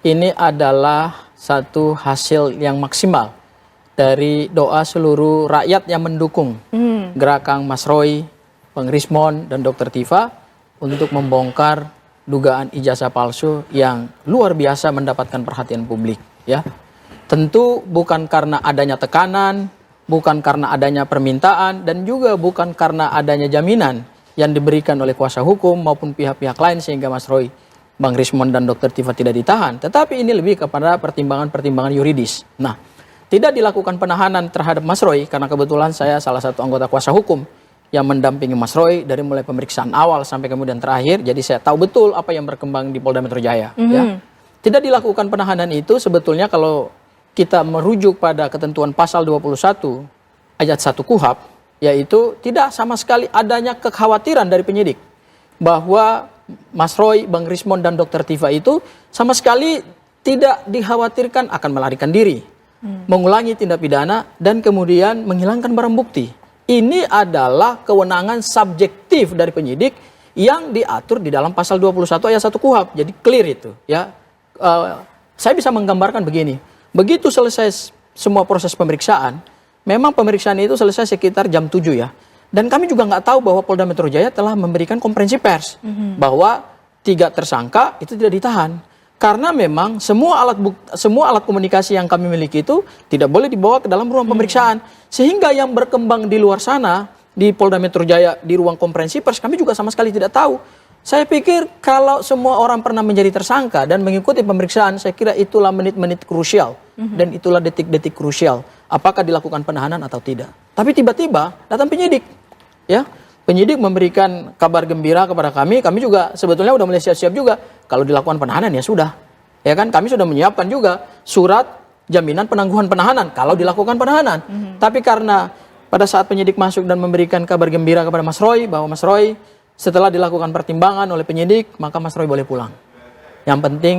ini adalah satu hasil yang maksimal dari doa seluruh rakyat yang mendukung gerakan Mas Roy, Bang Rismon, dan Dr. Tifa untuk membongkar dugaan ijazah palsu yang luar biasa mendapatkan perhatian publik. Ya, tentu bukan karena adanya tekanan, bukan karena adanya permintaan, dan juga bukan karena adanya jaminan yang diberikan oleh kuasa hukum maupun pihak-pihak lain sehingga Mas Roy, Bang Rismon, dan Dr. Tifa tidak ditahan. Tetapi ini lebih kepada pertimbangan-pertimbangan yuridis. Nah, tidak dilakukan penahanan terhadap Mas Roy karena kebetulan saya salah satu anggota kuasa hukum yang mendampingi Mas Roy dari mulai pemeriksaan awal sampai kemudian terakhir. Jadi saya tahu betul apa yang berkembang di Polda Metro Jaya. Ya. Tidak dilakukan penahanan itu sebetulnya kalau kita merujuk pada ketentuan pasal 21 ayat 1 KUHP, yaitu tidak sama sekali adanya kekhawatiran dari penyidik bahwa Mas Roy, Bang Rismon, dan Dr. Tifa itu sama sekali tidak dikhawatirkan akan melarikan diri, mengulangi tindak pidana, dan kemudian menghilangkan barang bukti. Ini adalah kewenangan subjektif dari penyidik yang diatur di dalam pasal 21 ayat 1 KUHP. Jadi clear itu. Ya, saya bisa menggambarkan begini. Begitu selesai semua proses pemeriksaan, memang pemeriksaan itu selesai sekitar jam 7 ya. Dan kami juga nggak tahu bahwa Polda Metro Jaya telah memberikan konferensi pers bahwa 3 tersangka itu tidak ditahan. Karena memang semua alat komunikasi yang kami miliki itu tidak boleh dibawa ke dalam ruang pemeriksaan. Sehingga yang berkembang di luar sana, di Polda Metro Jaya, di ruang konferensi pers, kami juga sama sekali tidak tahu. Saya pikir kalau semua orang pernah menjadi tersangka dan mengikuti pemeriksaan, saya kira itulah menit-menit krusial. Dan itulah detik-detik krusial. Apakah dilakukan penahanan atau tidak. Tapi tiba-tiba datang penyidik. Ya, penyidik memberikan kabar gembira kepada kami juga sebetulnya udah mulai siap-siap juga. Kalau dilakukan penahanan ya sudah. Ya kan, kami sudah menyiapkan juga surat jaminan penangguhan penahanan kalau dilakukan penahanan. Tapi karena pada saat penyidik masuk dan memberikan kabar gembira kepada Mas Roy bahwa Mas Roy setelah dilakukan pertimbangan oleh penyidik, maka Mas Roy boleh pulang. Yang penting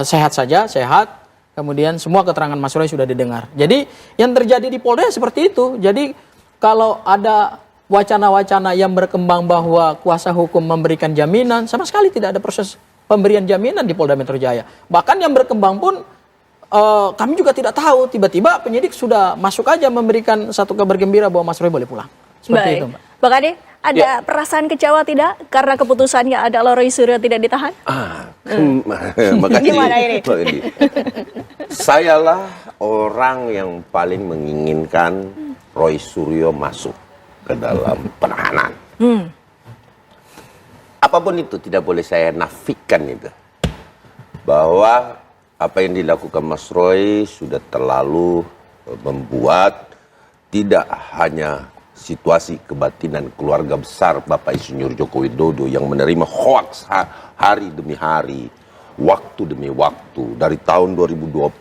sehat saja, sehat. Kemudian semua keterangan Mas Roy sudah didengar. Jadi yang terjadi di Polda seperti itu. Jadi kalau ada wacana-wacana yang berkembang bahwa kuasa hukum memberikan jaminan, sama sekali tidak ada proses pemberian jaminan di Polda Metro Jaya. Bahkan yang berkembang pun kami juga tidak tahu. Tiba-tiba penyidik sudah masuk aja memberikan satu kabar gembira bahwa Mas Roy boleh pulang. Seperti itu, Mbak. Bang Ade, ada perasaan kecewa tidak karena keputusannya adalah Roy Suryo tidak ditahan? Makasih. Gimana ini? Sayalah orang yang paling menginginkan Roy Suryo masuk ke dalam penahanan. Apapun itu tidak boleh saya nafikan itu. Bahwa apa yang dilakukan Mas Roy sudah terlalu membuat tidak hanya situasi kebatinan keluarga besar Bapak Insinyur Joko Widodo yang menerima hoaks hari demi hari, waktu demi waktu dari tahun 2020.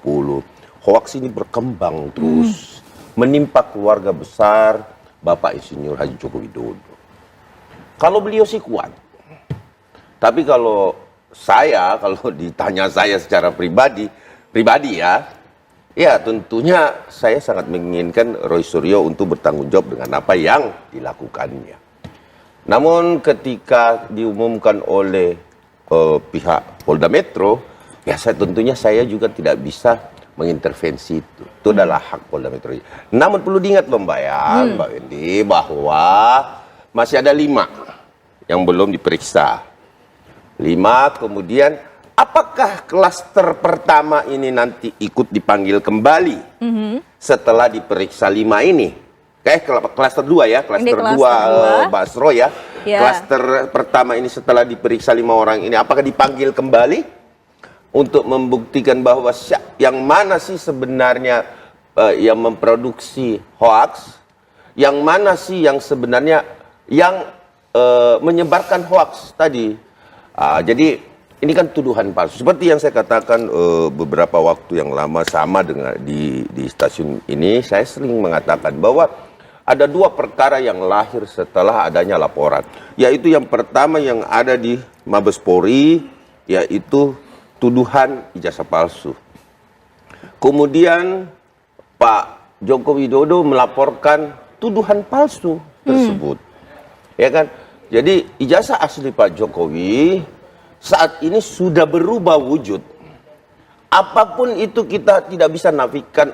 Hoaks ini berkembang terus menimpa keluarga besar Bapak Insinyur Haji Joko Widodo. Kalau beliau sih kuat. Tapi kalau ditanya saya secara pribadi ya tentunya saya sangat menginginkan Roy Suryo untuk bertanggung jawab dengan apa yang dilakukannya. Namun ketika diumumkan oleh pihak Polda Metro, ya tentunya saya juga tidak bisa mengintervensi itu. Itu adalah hak Polda Metro. Namun perlu diingat loh Mbak ya, Mbak Wendy, bahwa masih ada 5 yang belum diperiksa. 5, kemudian apakah klaster pertama ini nanti ikut dipanggil kembali setelah diperiksa 5 ini? Klaster 2 ya, klaster 2 Mas Roy ya. Klaster pertama ini setelah diperiksa 5 orang ini, apakah dipanggil kembali untuk membuktikan bahwa yang mana sih sebenarnya yang memproduksi hoaks, yang mana sih yang sebenarnya yang menyebarkan hoaks tadi. Jadi ini kan tuduhan palsu. Seperti yang saya katakan beberapa waktu yang lama sama dengan di stasiun ini, saya sering mengatakan bahwa ada 2 perkara yang lahir setelah adanya laporan. Yaitu yang pertama yang ada di Mabes Polri, yaitu tuduhan ijazah palsu. Kemudian Pak Joko Widodo melaporkan tuduhan palsu tersebut. Ya kan? Jadi ijazah asli Pak Jokowi saat ini sudah berubah wujud. apapun itu kita tidak bisa nafikan.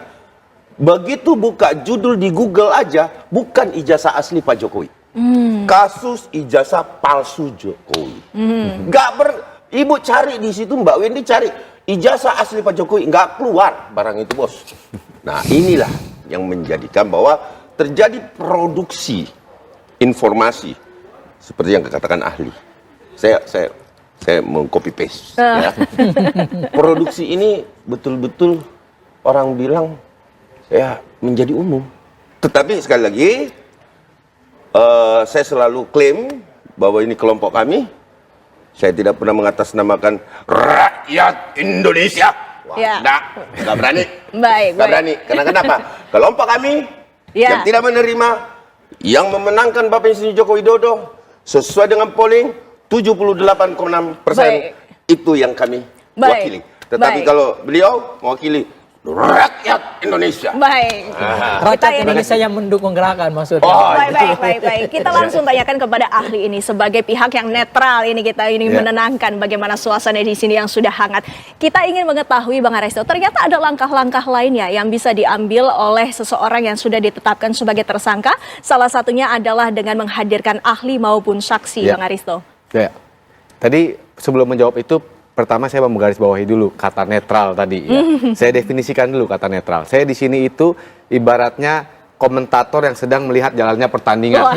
Begitu buka judul di Google aja, bukan ijazah asli Pak Jokowi. Kasus ijazah palsu Jokowi. Ibu cari di situ, Mbak Wendy cari ijazah asli Pak Jokowi, nggak keluar barang itu, bos. Nah, inilah yang menjadikan bahwa terjadi produksi informasi seperti yang dikatakan ahli. Saya meng-copy paste. Ya. Produksi ini betul-betul orang bilang ya menjadi umum. Tetapi sekali lagi, saya selalu klaim bahwa ini kelompok kami. Saya tidak pernah mengatasnamakan rakyat Indonesia. Wah, Ya. nggak berani. Baik, Nggak baik. berani. Karena kenapa? Kelompok kami Ya. yang tidak menerima, yang memenangkan Bapak Insinyur Joko Widodo sesuai dengan polling 78,6%, Baik. itu yang kami Baik. wakili. Tetapi Baik. kalau beliau mewakili rakyat Indonesia. Baik. Rakyat ini- Indonesia yang mendukung gerakan maksudnya. Oh, Baik. Kita langsung tanyakan kepada ahli ini sebagai pihak yang netral ini kita ini Ya. menenangkan bagaimana suasana di sini yang sudah hangat. Kita ingin mengetahui Bang Aresto, ternyata ada langkah-langkah lainnya yang bisa diambil oleh seseorang yang sudah ditetapkan sebagai tersangka. Salah satunya adalah dengan menghadirkan ahli maupun saksi, Ya. Bang Aresto. Ya. Tadi sebelum menjawab itu, pertama saya mau menggarisbawahi dulu kata netral tadi. Ya. Saya definisikan dulu kata netral. Saya di sini itu ibaratnya komentator yang sedang melihat jalannya pertandingan. Wah.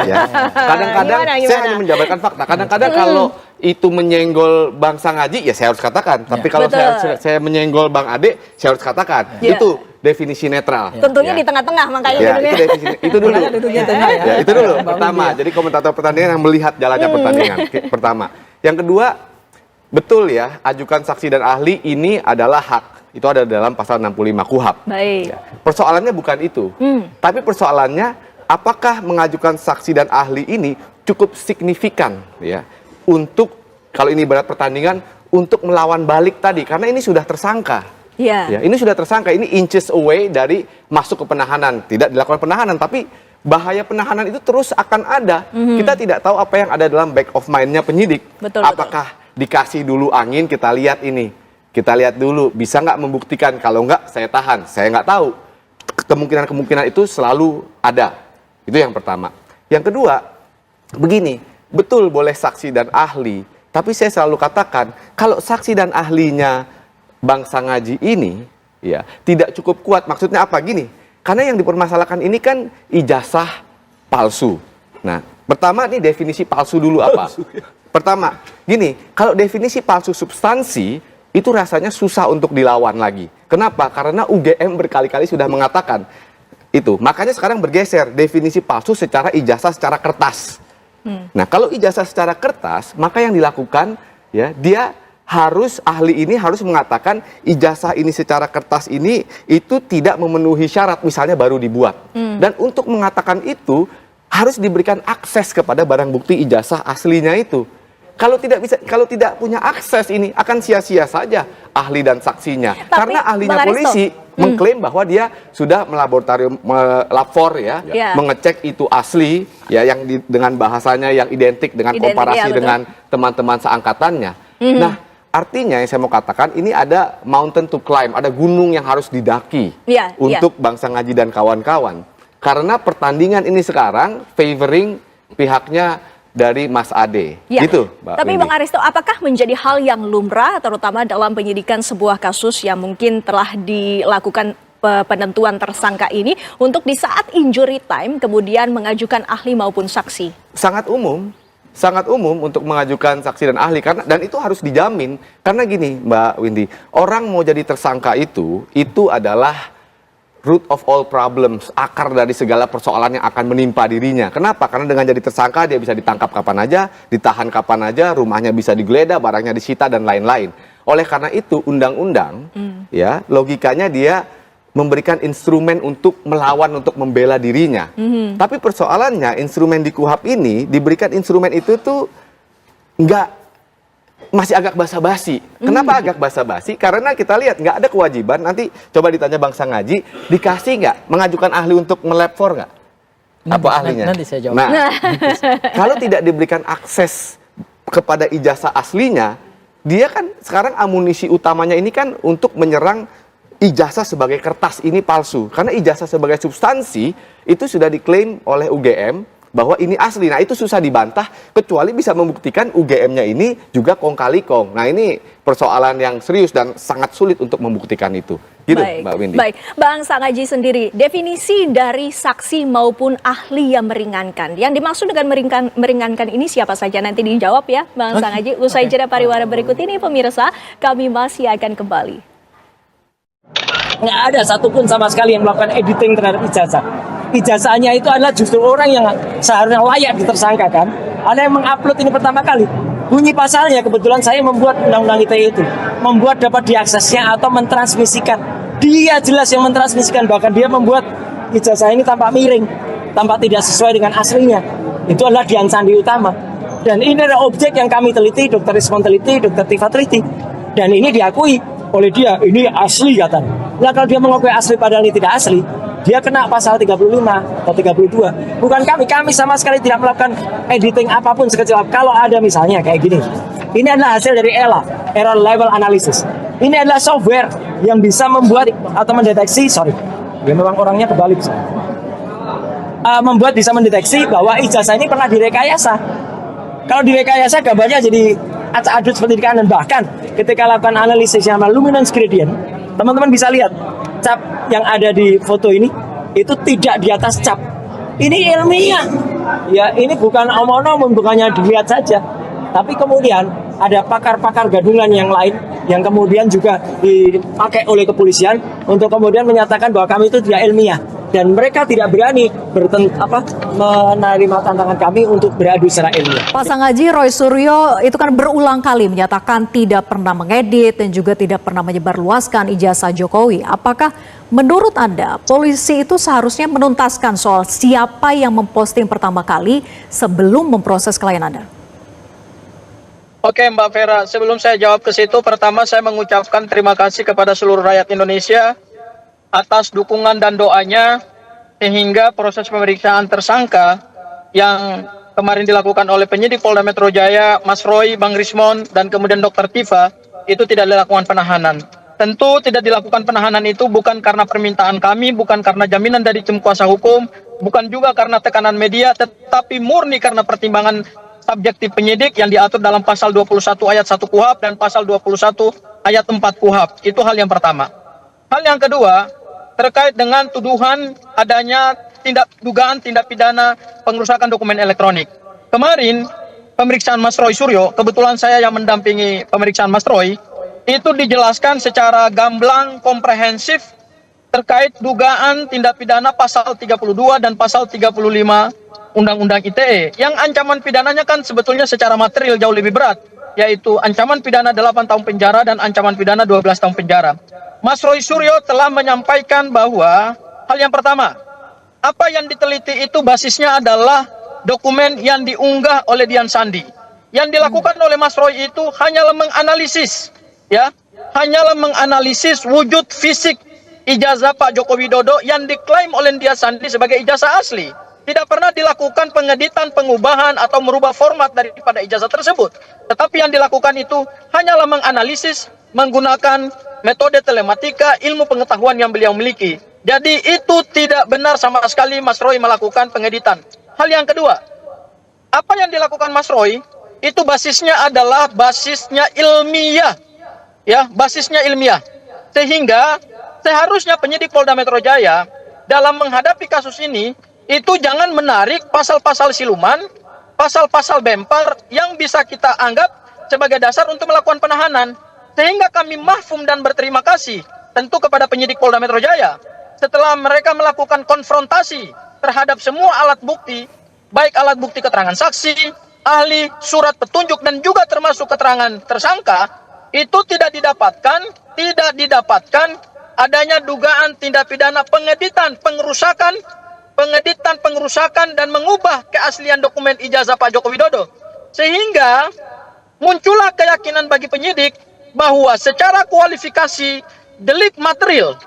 Ya. Kadang-kadang Gimana? saya hanya menjabarkan fakta. Kadang-kadang kalau itu menyenggol Bang Sangaji, ya saya harus katakan. Tapi kalau Betul. saya menyenggol Bang Ade, saya harus katakan. Ya. Itu definisi netral. Tentunya Ya. di tengah-tengah makanya Ya, duduknya. itu definisi. Itu dulu. Makanya duduknya tengah ya. Ya, itu dulu. Bang Pertama, Windy ya. jadi komentator pertandingan yang melihat jalannya pertandingan. Pertama. Yang kedua, betul ya, ajukan saksi dan ahli ini adalah hak. Itu ada dalam pasal 65 KUHP. Baik. Persoalannya bukan itu. Tapi persoalannya, apakah mengajukan saksi dan ahli ini cukup signifikan ya untuk, kalau ini berat pertandingan, untuk melawan balik tadi. Karena ini sudah tersangka. Iya. Ya, ini sudah tersangka, ini inches away dari masuk ke penahanan. Tidak dilakukan penahanan, tapi bahaya penahanan itu terus akan ada. Kita tidak tahu apa yang ada dalam back of mind-nya penyidik. Betul, Apakah dikasih dulu angin, kita lihat ini. Kita lihat dulu, bisa nggak membuktikan, kalau nggak saya tahan. Saya nggak tahu. Kemungkinan-kemungkinan itu selalu ada. Itu yang pertama. Yang kedua, begini, betul boleh saksi dan ahli, tapi saya selalu katakan, kalau saksi dan ahlinya Bang Sangaji ini ya tidak cukup kuat. Maksudnya apa? Gini, karena yang dipermasalahkan ini kan ijazah palsu. Nah, pertama ini definisi palsu dulu apa? Pertama, gini, kalau definisi palsu substansi itu rasanya susah untuk dilawan lagi. Kenapa? Karena UGM berkali-kali sudah mengatakan itu. Makanya sekarang bergeser definisi palsu secara ijazah secara kertas. Nah, kalau ijazah secara kertas, maka yang dilakukan ya dia harus, ahli ini harus mengatakan ijazah ini secara kertas ini itu tidak memenuhi syarat, misalnya baru dibuat. Dan untuk mengatakan itu harus diberikan akses kepada barang bukti ijazah aslinya itu. Kalau tidak bisa, kalau tidak punya akses ini akan sia-sia saja ahli dan saksinya. Tapi, Karena ahlinya Bang Aresto, polisi mengklaim bahwa dia sudah melaboratorium lapor ya, Ya. mengecek itu asli ya, yang dengan bahasanya yang identik dengan Identik, komparasi ya, betul. dengan teman-teman seangkatannya. Nah, artinya yang saya mau katakan ini ada mountain to climb, ada gunung yang harus didaki Iya, untuk Bang Sangaji dan kawan-kawan. Karena pertandingan ini sekarang favoring pihaknya dari Mas Ade. Ya. Gitu, Mbak Tapi Windy. Bang Aresto, apakah menjadi hal yang lumrah terutama dalam penyidikan sebuah kasus yang mungkin telah dilakukan penentuan tersangka ini untuk di saat injury time kemudian mengajukan ahli maupun saksi? Sangat umum untuk mengajukan saksi dan ahli, karena dan itu harus dijamin. Karena gini, Mbak Windy, orang mau jadi tersangka itu adalah root of all problems, akar dari segala persoalan yang akan menimpa dirinya. Kenapa? Karena dengan jadi tersangka dia bisa ditangkap kapan aja, ditahan kapan aja, rumahnya bisa digeledah, barangnya disita dan lain-lain. Oleh karena itu undang-undang ya logikanya dia memberikan instrumen untuk melawan, untuk membela dirinya. Tapi persoalannya instrumen di KUHP ini diberikan instrumen itu tuh masih agak basa-basi. Kenapa agak basa-basi? Karena kita lihat nggak ada kewajiban. Nanti coba ditanya Bang Sangaji, dikasih nggak mengajukan ahli untuk melab for nggak? Apa ahlinya? Nanti saya jawab. Nah, kalau tidak diberikan akses kepada ijazah aslinya, Dia kan sekarang amunisi utamanya ini kan untuk menyerang ijazah sebagai kertas ini palsu. Karena ijazah sebagai substansi itu sudah diklaim oleh UGM bahwa ini asli. Nah itu susah dibantah kecuali bisa membuktikan UGM-nya ini juga kong kali kong. Nah ini persoalan yang serius dan sangat sulit untuk membuktikan itu. Gitu Mbak Windy. Baik, Bang Sangaji sendiri, definisi dari saksi maupun ahli yang meringankan. Yang dimaksud dengan meringankan ini siapa saja? Nanti dijawab ya Bang Sangaji. Usai jeda pariwara berikut ini pemirsa, kami masih akan kembali. Nggak ada satupun sama sekali yang melakukan editing terhadap ijazah. Ijazahnya itu adalah justru orang yang seharusnya layak ditersangkakan. Ada yang mengupload ini pertama kali. Bunyi pasalnya kebetulan saya membuat undang-undang ITE itu. Membuat dapat diaksesnya atau mentransmisikan. Dia jelas yang mentransmisikan. Bahkan dia membuat ijazah ini tampak miring. Tampak tidak sesuai dengan aslinya. Itu adalah Dian Sandi Utama. Dan ini adalah objek yang kami teliti, Dr. Rismon teliti, Dr. Tifa teliti. Dan ini diakui oleh dia, ini asli katanya. Nah kalau dia mengakui asli padahal ini tidak asli, dia kena pasal 35 atau 32. Bukan kami sama sekali tidak melakukan editing apapun sekecil. Kalau ada misalnya kayak gini, ini adalah hasil dari ELA, Error Level Analysis. Ini adalah software yang bisa membuat atau mendeteksi, dia memang orangnya kebalik. Membuat bisa mendeteksi bahwa ijazah ini pernah direkayasa. Kalau direkayasa gambarnya jadi acak-adut seperti di kanan. Bahkan ketika lakukan analisis yang namanya luminance gradient, teman-teman bisa lihat cap yang ada di foto ini itu tidak di atas cap. Ini ilmiah. Ya, ini bukan omong-omong, bukannya dilihat saja. Tapi kemudian ada pakar-pakar gadungan yang lain yang kemudian juga dipakai oleh kepolisian untuk kemudian menyatakan bahwa kami itu tidak ilmiah. Dan mereka tidak berani menerima tantangan kami untuk beradu secara ilmiah. Pak Sangaji, Roy Suryo itu kan berulang kali menyatakan tidak pernah mengedit dan juga tidak pernah menyebarluaskan ijazah Jokowi. Apakah menurut Anda polisi itu seharusnya menuntaskan soal siapa yang memposting pertama kali sebelum memproses klien Anda? Oke Mbak Vera, sebelum saya jawab ke situ, pertama saya mengucapkan terima kasih kepada seluruh rakyat Indonesia atas dukungan dan doanya sehingga proses pemeriksaan tersangka yang kemarin dilakukan oleh penyidik Polda Metro Jaya, Mas Roy, Bang Rismon, dan kemudian Dr. Tifa itu tidak dilakukan penahanan. Tentu tidak dilakukan penahanan itu bukan karena permintaan kami, bukan karena jaminan dari tim kuasa hukum, bukan juga karena tekanan media, tetapi murni karena pertimbangan subjektif penyidik yang diatur dalam pasal 21 ayat 1 KUHP dan pasal 21 ayat 4 KUHP. Itu hal yang pertama. Hal yang kedua, terkait dengan tuduhan adanya dugaan tindak pidana pengerusakan dokumen elektronik. Kemarin pemeriksaan Mas Roy Suryo, kebetulan saya yang mendampingi pemeriksaan Mas Roy, itu dijelaskan secara gamblang, komprehensif terkait dugaan tindak pidana pasal 32 dan pasal 35 Undang-Undang ITE. Yang ancaman pidananya kan sebetulnya secara material jauh lebih berat, yaitu ancaman pidana 8 tahun penjara dan ancaman pidana 12 tahun penjara. Mas Roy Suryo telah menyampaikan bahwa hal yang pertama, apa yang diteliti itu basisnya adalah dokumen yang diunggah oleh Dian Sandi. Yang dilakukan oleh Mas Roy itu hanyalah menganalisis, hanyalah menganalisis wujud fisik ijazah Pak Joko Widodo yang diklaim oleh Dian Sandi sebagai ijazah asli. Tidak pernah dilakukan pengeditan, pengubahan atau merubah format daripada ijazah tersebut. Tetapi yang dilakukan itu hanyalah menganalisis menggunakan metode telematika, ilmu pengetahuan yang beliau miliki. Jadi itu tidak benar sama sekali Mas Roy melakukan pengeditan. Hal yang kedua, apa yang dilakukan Mas Roy itu basisnya adalah basisnya ilmiah, basisnya ilmiah. Sehingga seharusnya penyidik Polda Metro Jaya dalam menghadapi kasus ini itu jangan menarik pasal-pasal siluman, pasal-pasal bempar yang bisa kita anggap sebagai dasar untuk melakukan penahanan. Sehingga kami mahfum dan berterima kasih tentu kepada penyidik Polda Metro Jaya setelah mereka melakukan konfrontasi terhadap semua alat bukti, baik alat bukti keterangan saksi, ahli, surat petunjuk, dan juga termasuk keterangan tersangka, itu tidak didapatkan adanya dugaan tindak pidana pengeditan, pengerusakan, dan mengubah keaslian dokumen ijazah Pak Joko Widodo. Sehingga muncullah keyakinan bagi penyidik bahwa secara kualifikasi delik material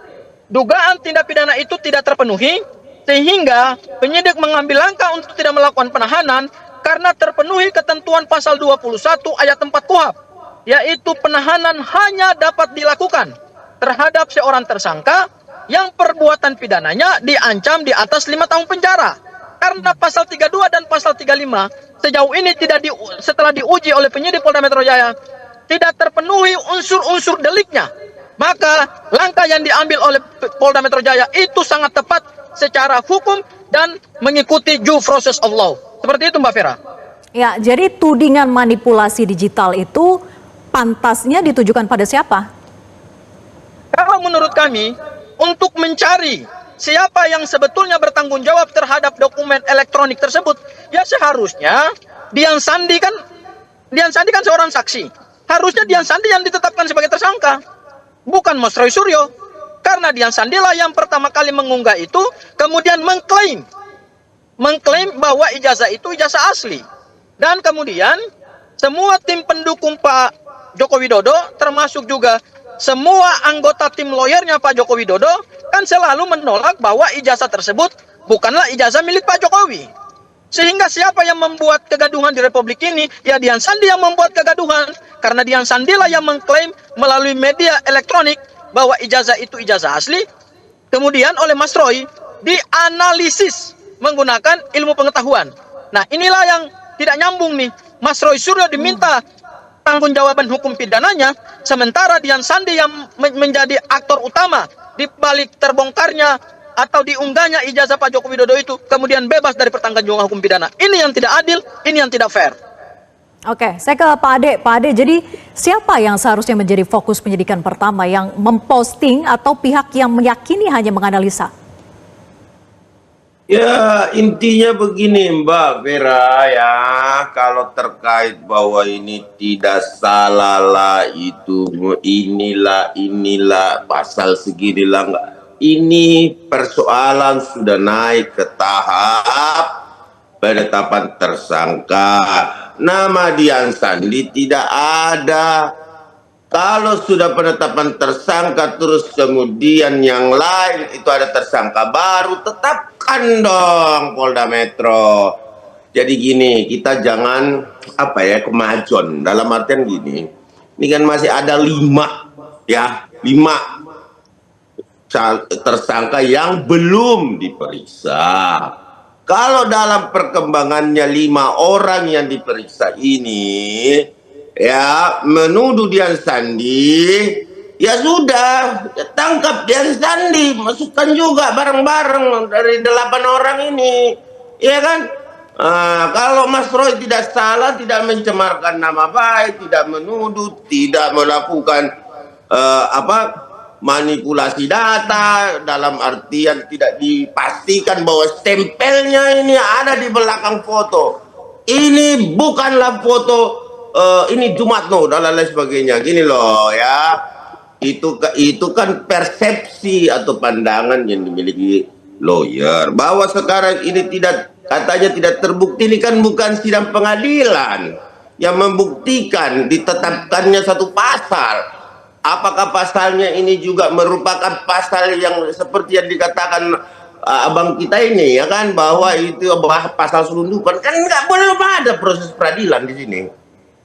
dugaan tindak pidana itu tidak terpenuhi, sehingga penyidik mengambil langkah untuk tidak melakukan penahanan karena terpenuhi ketentuan pasal 21 ayat 4 KUHP. yaitu penahanan hanya dapat dilakukan terhadap seorang tersangka yang perbuatan pidananya diancam di atas 5 tahun penjara. Karena pasal 32 dan pasal 35 sejauh ini setelah diuji oleh penyidik Polda Metro Jaya tidak terpenuhi unsur-unsur deliknya. Maka langkah yang diambil oleh Polda Metro Jaya itu sangat tepat secara hukum dan mengikuti due process of law. Seperti itu Mbak Vera. Ya, jadi tudingan manipulasi digital itu pantasnya ditujukan pada siapa? Kalau menurut kami, untuk mencari siapa yang sebetulnya bertanggung jawab terhadap dokumen elektronik tersebut, ya seharusnya Dian Sandi kan seorang saksi. Harusnya Dian Sandi yang ditetapkan sebagai tersangka, bukan Mas Roy Suryo. Karena Dian Sandi lah yang pertama kali mengunggah itu, kemudian mengklaim bahwa ijazah itu ijazah asli. Dan kemudian semua tim pendukung Pak Joko Widodo, termasuk juga semua anggota tim lawyernya Pak Joko Widodo, kan selalu menolak bahwa ijazah tersebut bukanlah ijazah milik Pak Jokowi. Sehingga siapa yang membuat kegaduhan di Republik ini? Ya Dian Sandi yang membuat kegaduhan. Karena Dian Sandi lah yang mengklaim melalui media elektronik bahwa ijazah itu ijazah asli. Kemudian oleh Mas Roy dianalisis menggunakan ilmu pengetahuan. Nah inilah yang tidak nyambung nih. Mas Roy Suryo diminta tanggung-jawaban hukum pidananya, sementara Dian Sandi yang menjadi aktor utama di balik terbongkarnya atau diunggahnya ijazah Pak Joko Widodo itu kemudian bebas dari pertanggungjawaban hukum pidana. Ini yang tidak adil, ini yang tidak fair. Oke, saya ke Pak Ade. Pak Ade, jadi siapa yang seharusnya menjadi fokus penyidikan pertama, yang memposting atau pihak yang meyakini hanya menganalisa? Ya intinya begini Mbak Vera ya, kalau terkait bahwa ini tidak salah lah, itu inilah pasal seginilah, enggak. Ini persoalan sudah naik ke tahap penetapan tersangka. Nama Dian Sandi tidak ada. Kalau sudah penetapan tersangka terus kemudian yang lain itu ada tersangka baru, tetapkan dong Polda Metro. Jadi gini, kita jangan kemajon. Dalam artian gini, ini kan masih ada 5 tersangka yang belum diperiksa. Kalau dalam perkembangannya 5 orang yang diperiksa ini ya menuduh Dian Sandi, ya sudah, tangkap Dian Sandi, masukkan juga bareng-bareng dari 8 orang ini, ya kan? Kalau Mas Roy tidak salah, tidak mencemarkan nama baik, tidak menuduh, tidak melakukan manipulasi data, dalam artian tidak dipastikan bahwa stempelnya ini ada di belakang foto. Ini bukanlah foto ini Jumatno dan lain sebagainya. Gini loh ya, itu kan persepsi atau pandangan yang dimiliki lawyer bahwa sekarang ini katanya tidak terbukti. Ini kan bukan sidang pengadilan yang membuktikan ditetapkannya satu pasal. Apakah pasalnya ini juga merupakan pasal yang seperti yang dikatakan abang kita ini ya kan, bahwa itu pasal selundupan? Kan belum ada proses peradilan di sini.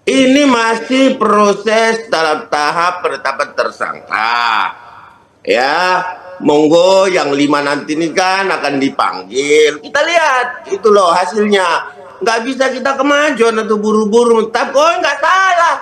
Ini masih proses dalam tahap penetapan tersangka. Ya, monggo yang 5 nanti ini kan akan dipanggil. Kita lihat itu loh hasilnya. Nggak bisa kita kemajuan atau buru-buru. Tapi nggak salah.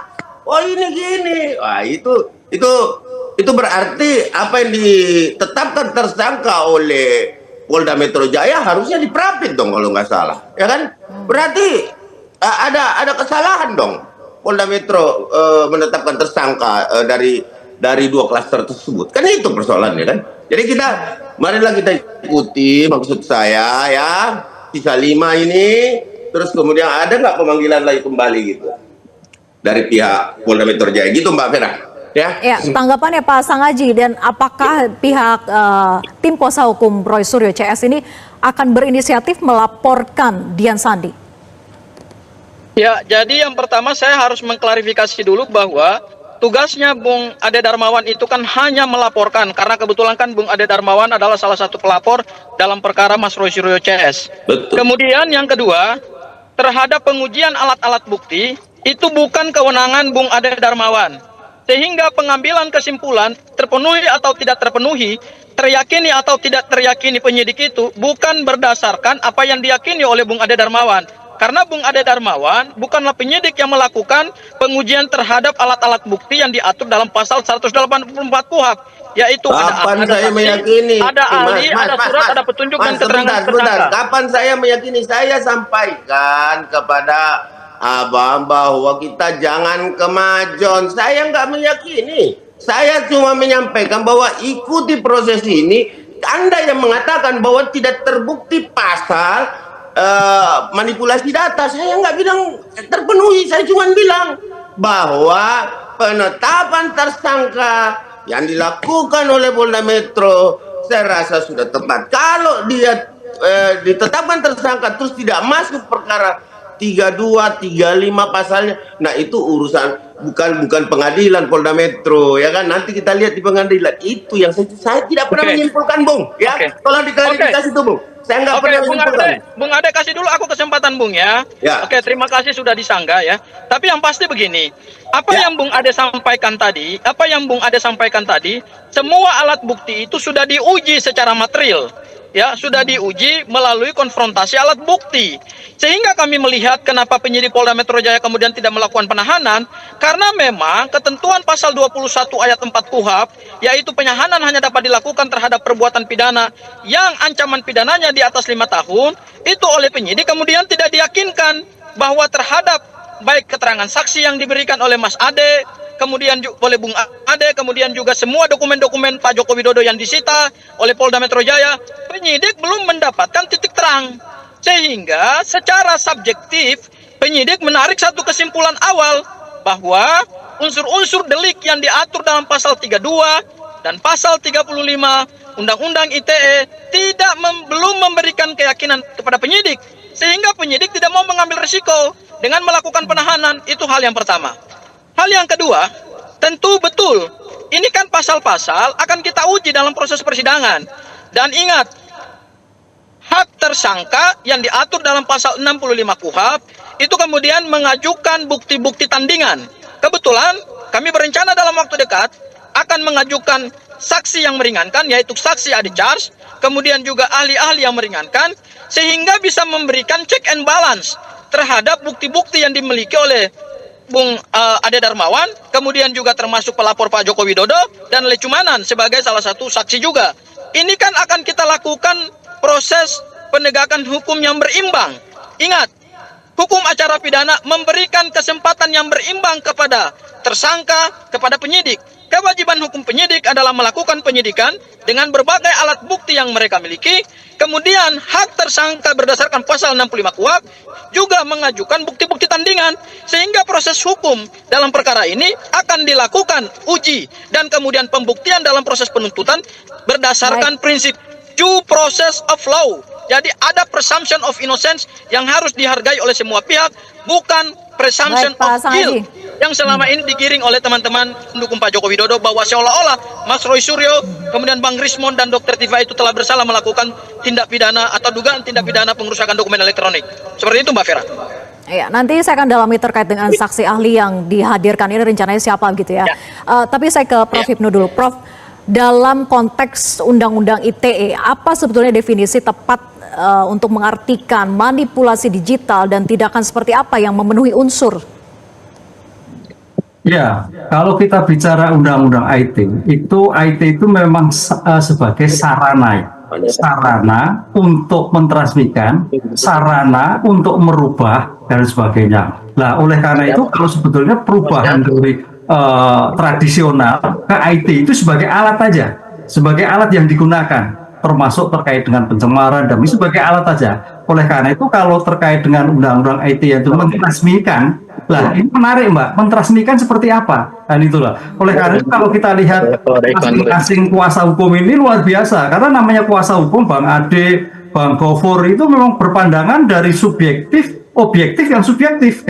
Oh ini gini. Wah itu berarti apa yang ditetapkan tersangka oleh Polda Metro Jaya harusnya diprapit dong kalau nggak salah. Ya kan? Berarti ada kesalahan dong. Polda Metro menetapkan tersangka dari 2 klaster tersebut. Kan itu persoalannya kan. Jadi marilah kita ikuti maksud saya ya. Sisa 5 ini, terus kemudian ada nggak pemanggilan lagi kembali gitu dari pihak Polda Metro Jaya gitu Mbak Vera. Ya, tanggapannya Pak Sangaji, dan apakah pihak tim kuasa hukum Roy Suryo CS ini akan berinisiatif melaporkan Dian Sandi? Ya, jadi yang pertama saya harus mengklarifikasi dulu bahwa tugasnya Bung Ade Darmawan itu kan hanya melaporkan, karena kebetulan kan Bung Ade Darmawan adalah salah satu pelapor dalam perkara Mas Roy Suryo CS. Betul. Kemudian yang kedua, terhadap pengujian alat-alat bukti, itu bukan kewenangan Bung Ade Darmawan. Sehingga pengambilan kesimpulan terpenuhi atau tidak terpenuhi, teryakini atau tidak teryakini penyidik itu bukan berdasarkan apa yang diyakini oleh Bung Ade Darmawan. Karena Bung Ade Darmawan bukanlah penyidik yang melakukan pengujian terhadap alat-alat bukti yang diatur dalam pasal 184 KUHP. Yaitu Kapan ada saya saksi, meyakini? ada ahli, ada surat, ada petunjuk dan keterangan tersangka. Kapan saya meyakini? Saya sampaikan kepada Abang bahwa kita jangan kemajon. Saya nggak meyakini. Saya cuma menyampaikan bahwa ikuti proses ini. Anda yang mengatakan bahwa tidak terbukti pasal manipulasi data. Saya nggak bilang terpenuhi. Saya cuma bilang bahwa penetapan tersangka yang dilakukan oleh Polda Metro saya rasa sudah tepat. Kalau dia ditetapkan tersangka terus tidak masuk perkara 32, 35 pasalnya. Nah, itu urusan bukan pengadilan Polda Metro, ya kan? Nanti kita lihat di pengadilan. Itu yang saya tidak pernah menyimpulkan, Bung. Ya, tolong diklarifikasi itu, Bung. Saya nggak pernah menyimpulkan. Bung Ade, kasih dulu aku kesempatan, Bung, ya. Oke, terima kasih sudah disanggah, ya. Tapi yang pasti begini, apa yang Bung Ade sampaikan tadi, semua alat bukti itu sudah diuji secara material. Ya, sudah diuji melalui konfrontasi alat bukti. Sehingga kami melihat kenapa penyidik Polda Metro Jaya kemudian tidak melakukan penahanan, karena memang ketentuan pasal 21 ayat 4 KUHP, yaitu penahanan hanya dapat dilakukan terhadap perbuatan pidana yang ancaman pidananya di atas 5 tahun, itu oleh penyidik kemudian tidak diyakinkan bahwa terhadap baik keterangan saksi yang diberikan oleh Mas Ade, kemudian oleh Bung Ade, kemudian juga semua dokumen-dokumen Pak Joko Widodo yang disita oleh Polda Metro Jaya, penyidik belum mendapatkan titik terang. Sehingga secara subjektif penyidik menarik satu kesimpulan awal bahwa unsur-unsur delik yang diatur dalam pasal 32 dan pasal 35 Undang-Undang ITE belum memberikan keyakinan kepada penyidik, sehingga penyidik tidak mau mengambil risiko dengan melakukan penahanan. Itu hal yang pertama. Hal yang kedua, tentu betul, ini kan pasal-pasal akan kita uji dalam proses persidangan. Dan ingat, hak tersangka yang diatur dalam pasal 65 KUHP itu kemudian mengajukan bukti-bukti tandingan. Kebetulan kami berencana dalam waktu dekat akan mengajukan saksi yang meringankan, yaitu saksi adi charge, kemudian juga ahli-ahli yang meringankan, sehingga bisa memberikan check and balance terhadap bukti-bukti yang dimiliki oleh Bung Ade Darmawan, kemudian juga termasuk pelapor Pak Joko Widodo dan Lecumanan sebagai salah satu saksi juga. Ini kan akan kita lakukan proses penegakan hukum yang berimbang. Ingat, hukum acara pidana memberikan kesempatan yang berimbang kepada tersangka, kepada penyidik. Kewajiban hukum penyidik adalah melakukan penyidikan dengan berbagai alat bukti yang mereka miliki. Kemudian hak tersangka berdasarkan pasal 65 KUHP juga mengajukan bukti-bukti tandingan. Sehingga proses hukum dalam perkara ini akan dilakukan uji dan kemudian pembuktian dalam proses penuntutan berdasarkan prinsip due process of law. Jadi ada presumption of innocence yang harus dihargai oleh semua pihak, bukan presumption of guilt yang selama ini digiring oleh teman-teman pendukung Pak Joko Widodo bahwa seolah-olah Mas Roy Suryo, kemudian Bang Rismon dan Dr. Tifa itu telah bersalah melakukan tindak pidana atau dugaan tindak pidana pengerusakan dokumen elektronik. Seperti itu, Mbak Vera. Ya, nanti saya akan dalami terkait dengan saksi ahli yang dihadirkan ini rencananya siapa gitu ya. Tapi saya ke Prof. Hipnu dulu. Prof, dalam konteks Undang-Undang ITE, apa sebetulnya definisi tepat untuk mengartikan manipulasi digital dan tindakan seperti apa yang memenuhi unsur? Ya, kalau kita bicara Undang-Undang IT itu memang sebagai sarana untuk mentransmisikan, sarana untuk merubah dan sebagainya. Nah, oleh karena itu kalau sebetulnya perubahan dari tradisional ke IT itu sebagai alat aja, sebagai alat yang digunakan, termasuk terkait dengan pencemaran dan sebagai alat aja. Oleh karena itu kalau terkait dengan Undang-Undang IT itu mentransmisikan, lah ini menarik Mbak, mentransmisikan seperti apa? Dan itulah. Oleh karena itu kalau kita lihat masing-masing kuasa hukum ini luar biasa, karena namanya kuasa hukum Bang Ade, Bang Gofur itu memang berpandangan dari subjektif, objektif yang subjektif,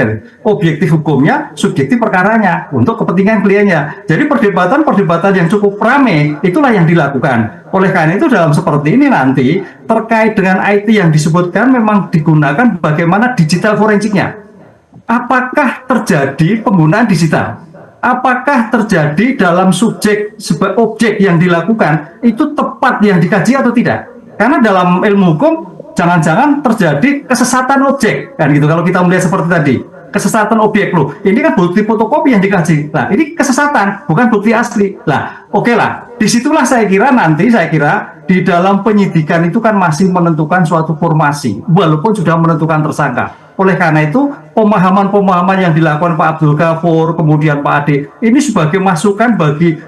objektif hukumnya, subjektif perkaranya untuk kepentingan kliennya. Jadi perdebatan yang cukup ramai itulah yang dilakukan. Oleh karena itu dalam seperti ini nanti terkait dengan IT yang disebutkan memang digunakan bagaimana digital forensiknya. apakah terjadi penggunaan digital? Apakah terjadi dalam subjek sebagai objek yang dilakukan itu tepat yang dikaji atau tidak? Karena dalam ilmu hukum jangan-jangan terjadi kesesatan objek kan gitu. Kalau kita melihat seperti tadi, kesesatan objek loh. Ini kan bukti fotokopi yang dikaji. Nah, ini kesesatan, bukan bukti asli. Lah, oke lah. Disitulah saya kira di dalam penyidikan itu kan masih menentukan suatu formasi, walaupun sudah menentukan tersangka. Oleh karena itu, pemahaman-pemahaman yang dilakukan Pak Abdul Ghafur, kemudian Pak Ade, ini sebagai masukan bagi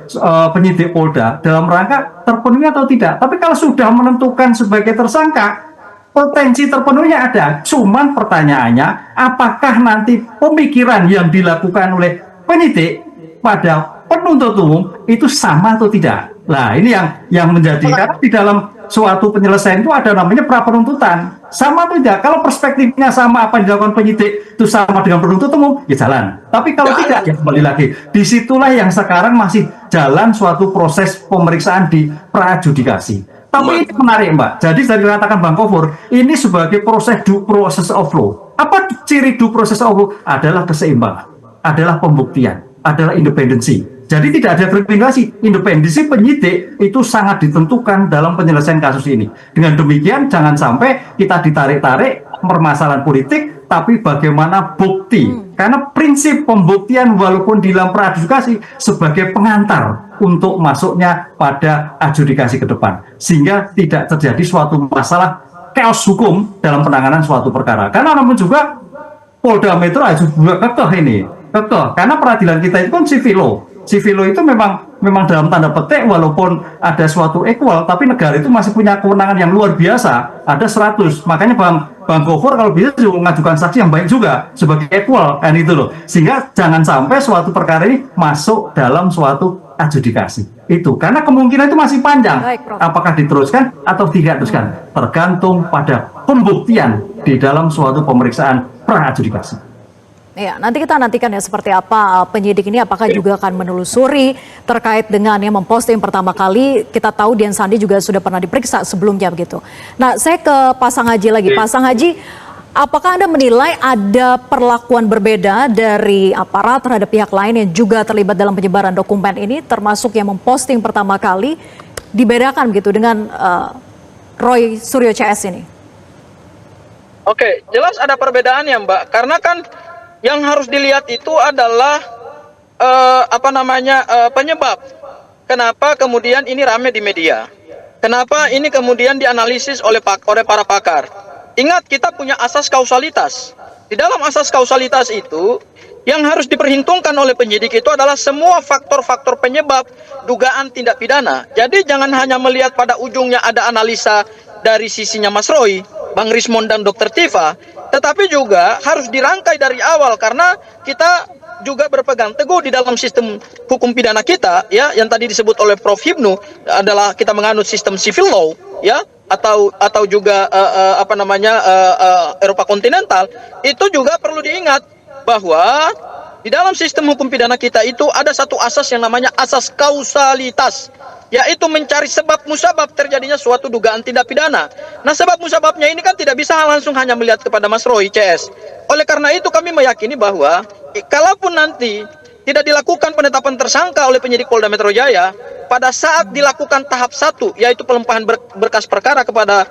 penyidik Polda dalam rangka terpenuhi atau tidak. Tapi kalau sudah menentukan sebagai tersangka, potensi terpenuhnya ada. Cuman pertanyaannya, apakah nanti pemikiran yang dilakukan oleh penyidik pada penuntut umum itu sama atau tidak? Nah, ini yang menjadi, karena di dalam suatu penyelesaian itu ada namanya pra penuntutan. Sama atau tidak? Kalau perspektifnya sama apa yang dilakukan penyidik itu sama dengan penuntut umum, ya jalan. Tapi kalau tidak, ya kembali lagi. Disitulah yang sekarang masih jalan suatu proses pemeriksaan di pra-adjudikasi. Tapi ini menarik, Mbak. Jadi dari katakan Bang Ghafur, ini sebagai proses due process of law. Apa ciri due process of law? Adalah keseimbangan, adalah pembuktian, adalah independensi. Jadi tidak ada kriminalisasi. Independensi penyidik itu sangat ditentukan dalam penyelesaian kasus ini. Dengan demikian jangan sampai kita ditarik-tarik permasalahan politik, tapi bagaimana bukti. Karena prinsip pembuktian walaupun di dalam pra-adjudikasi sebagai pengantar untuk masuknya pada adjudikasi ke depan. Sehingga tidak terjadi suatu masalah chaos hukum dalam penanganan suatu perkara. Karena namun juga Polda Metro juga kekeh ini. Kekeh. Karena peradilan kita itu kan civil law. Civil law itu memang dalam tanda petik walaupun ada suatu equal, tapi negara itu masih punya kewenangan yang luar biasa. Ada 100. Makanya Bang Ghafur kalau bisa juga mengajukan saksi yang baik juga sebagai equal kan itu loh. Sehingga jangan sampai suatu perkara ini masuk dalam suatu adjudikasi. Itu karena kemungkinan itu masih panjang. Baik, Prof. Apakah diteruskan atau tidak diteruskan? Tergantung pada pembuktian di dalam suatu pemeriksaan pra-adjudikasi. Ya, nanti kita nantikan ya seperti apa penyidik ini, apakah juga akan menelusuri terkait dengan yang memposting pertama kali. Kita tahu Dian Sandi juga sudah pernah diperiksa sebelumnya begitu. Nah, saya ke Pak Sang Haji lagi. Pak Sang Haji, apakah Anda menilai ada perlakuan berbeda dari aparat terhadap pihak lain yang juga terlibat dalam penyebaran dokumen ini, termasuk yang memposting pertama kali, dibedakan begitu dengan Roy Suryo CS ini? Oke, jelas ada perbedaan ya Mbak, karena kan yang harus dilihat itu adalah penyebab. Kenapa kemudian ini rame di media? Kenapa ini kemudian dianalisis oleh para pakar? Ingat, kita punya asas kausalitas. Di dalam asas kausalitas itu, yang harus diperhitungkan oleh penyidik itu adalah semua faktor-faktor penyebab dugaan tindak pidana. Jadi jangan hanya melihat pada ujungnya ada analisa dari sisinya Mas Roy, Bang Rismon dan Dr. Tifa, tetapi juga harus dirangkai dari awal, karena kita juga berpegang teguh di dalam sistem hukum pidana kita, ya, yang tadi disebut oleh Prof. Hipnu adalah kita menganut sistem civil law, ya, atau juga Eropa kontinental. Itu juga perlu diingat bahwa di dalam sistem hukum pidana kita itu ada satu asas yang namanya asas kausalitas, yaitu mencari sebab musabab terjadinya suatu dugaan tindak pidana. Nah, sebab musababnya ini kan tidak bisa langsung hanya melihat kepada Mas Roy CS. Oleh karena itu kami meyakini bahwa kalaupun nanti tidak dilakukan penetapan tersangka oleh penyidik Polda Metro Jaya, pada saat dilakukan tahap 1, yaitu pelimpahan berkas perkara kepada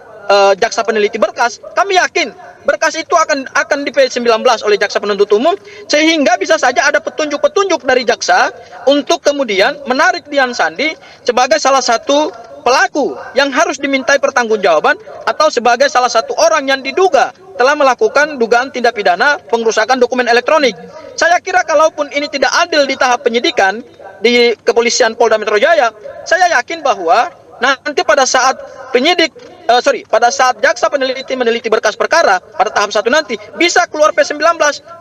jaksa peneliti berkas, kami yakin berkas itu akan di P19 oleh jaksa penuntut umum, sehingga bisa saja ada petunjuk-petunjuk dari jaksa untuk kemudian menarik Dian Sandi sebagai salah satu pelaku yang harus dimintai pertanggungjawaban, atau sebagai salah satu orang yang diduga telah melakukan dugaan tindak pidana pengerusakan dokumen elektronik. Saya kira kalaupun ini tidak adil di tahap penyidikan di kepolisian Polda Metro Jaya, saya yakin bahwa nanti pada saat pada saat jaksa meneliti berkas perkara pada tahap 1 nanti bisa keluar P19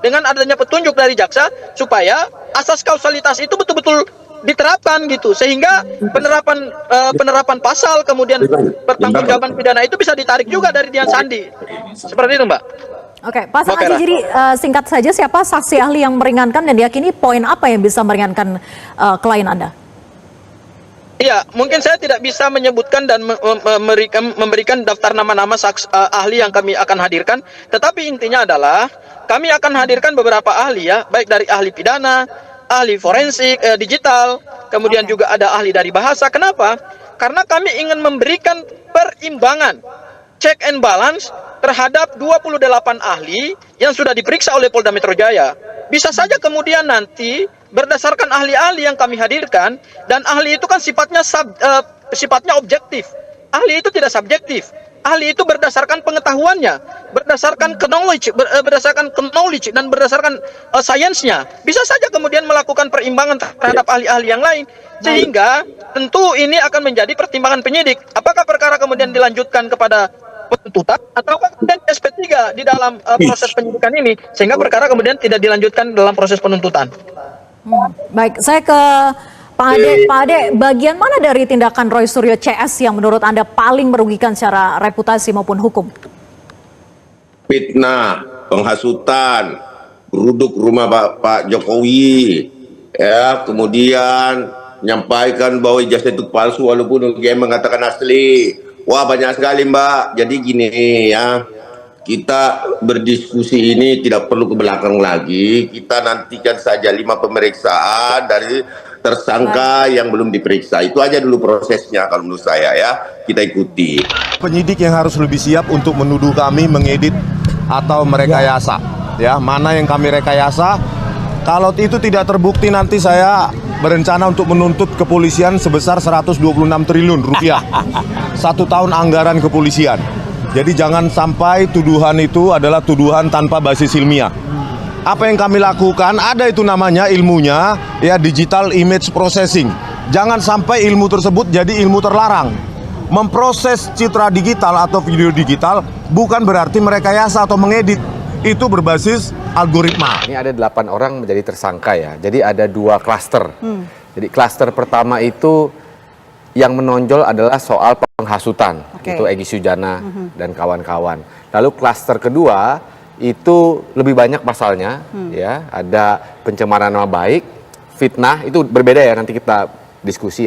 dengan adanya petunjuk dari jaksa, supaya asas kausalitas itu betul-betul diterapkan gitu, sehingga penerapan pasal kemudian pertanggungjawaban pidana itu bisa ditarik juga dari Dian Sandi. Seperti itu, Mbak. Oke, Pak Sang Haji, jadi singkat saja, siapa saksi ahli yang meringankan dan diyakini poin apa yang bisa meringankan klien Anda? Iya, mungkin saya tidak bisa menyebutkan dan memberikan daftar nama-nama ahli yang kami akan hadirkan, tetapi intinya adalah kami akan hadirkan beberapa ahli ya, baik dari ahli pidana, ahli forensik, digital, kemudian juga ada ahli dari bahasa. Kenapa? Karena kami ingin memberikan perimbangan, check and balance terhadap 28 ahli yang sudah diperiksa oleh Polda Metro Jaya. Bisa saja kemudian nanti berdasarkan ahli-ahli yang kami hadirkan, dan ahli itu kan sifatnya objektif. Ahli itu tidak subjektif. Ahli itu berdasarkan pengetahuannya, berdasarkan knowledge dan berdasarkan sainsnya. Bisa saja kemudian melakukan perimbangan terhadap ahli-ahli yang lain, sehingga tentu ini akan menjadi pertimbangan penyidik. Apakah perkara kemudian dilanjutkan kepada penuntutan atau kemudian SP3 di dalam proses penyidikan ini, sehingga perkara kemudian tidak dilanjutkan dalam proses penuntutan. Baik, saya ke Pak Ade. Pak Ade, bagian mana dari tindakan Roy Suryo CS yang menurut Anda paling merugikan secara reputasi maupun hukum? Fitnah, penghasutan, geruduk rumah Pak Jokowi, ya, kemudian menyampaikan bahwa ijazah itu palsu walaupun UGM mengatakan asli. Wah, banyak sekali, Mbak. Jadi gini ya, kita berdiskusi ini tidak perlu ke belakang lagi. Kita nantikan saja 5 pemeriksaan dari tersangka yang belum diperiksa. Itu aja dulu prosesnya kalau menurut saya ya. Kita ikuti. Penyidik yang harus lebih siap untuk menuduh kami mengedit atau merekayasa. Ya, mana yang kami rekayasa? Kalau itu tidak terbukti, nanti saya berencana untuk menuntut kepolisian sebesar 126 triliun rupiah. 1 tahun anggaran kepolisian. Jadi jangan sampai tuduhan itu adalah tuduhan tanpa basis ilmiah. Apa yang kami lakukan, ada itu namanya ilmunya, ya, digital image processing. Jangan sampai ilmu tersebut jadi ilmu terlarang. Memproses citra digital atau video digital bukan berarti merekayasa atau mengedit. Itu berbasis algoritma. Ini ada 8 orang menjadi tersangka ya. Jadi ada 2 klaster. Jadi klaster pertama itu yang menonjol adalah soal penghasutan. Itu Egy Sujana dan kawan-kawan. Lalu klaster kedua itu lebih banyak pasalnya, ya. Ada pencemaran nama baik, fitnah, itu berbeda ya, nanti kita diskusi